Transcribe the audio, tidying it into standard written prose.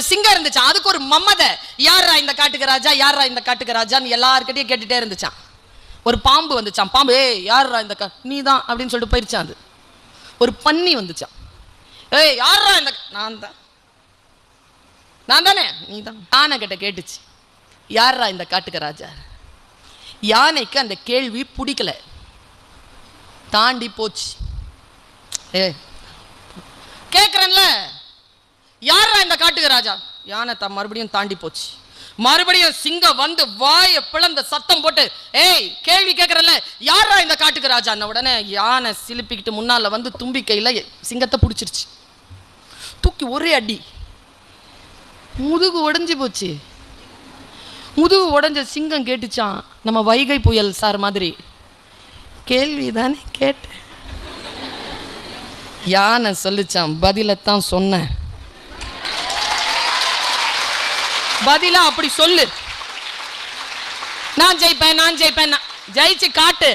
சிங்கம் இருந்துச்சான், அதுக்கு ஒரு மம்மத, யாரா இந்த காட்டுக்கு ராஜா, யாரா இந்த காட்டுக்கு ராஜான்னு எல்லார்கிட்டையும் கேட்டுட்டே இருந்துச்சான். ஒரு பாம்பு வந்துச்சான், பாம்பு ஏய் யாரா இந்த நீ தான் அப்படின்னு சொல்லிட்டு போயிருச்சான். அது ஒரு பன்னி வந்துச்சான், ஏய் யாரா இந்த, நான் தானே, நீ தான். யானை கிட்ட கேட்டுச்சு, யாரா இந்த காட்டுக்கு ராஜா. யானைக்கு அந்த கேள்வி பிடிக்கல, தாண்டி போச்சு. ஏ கேட்குறேன்ல, யாரா இந்த காட்டுக்கு ராஜா. யானை மறுபடியும் தாண்டி போச்சு. மறுபடியும் சிங்கம் வந்து வாயை பிளந்த சத்தம் போட்டு, ஏய் கேள்வி கேட்கறல, யாரா இந்த காட்டுக்கு ராஜா. உடனே யானை சிலுப்பிக்கிட்டு முன்னால வந்து தும்பிக்கையில் சிங்கத்தை பிடிச்சிருச்சு. தூக்கி ஒரே அடி, முதுகு உடைஞ்சு போச்சு. முதுகு உடைஞ்ச சிங்கம் கேட்டுச்சான், நம்ம வைகை புயல் சார் மாதிரி, கேள்வி தானே கேட்டேன். யானை சொல்லிச்சான், பதிலத்தான் சொன்னேன், பதிலா அப்படி சொல்லு, நான் ஜெயிப்பேன், நான் ஜெயிப்பேன், ஜெயிச்சு காட்டு.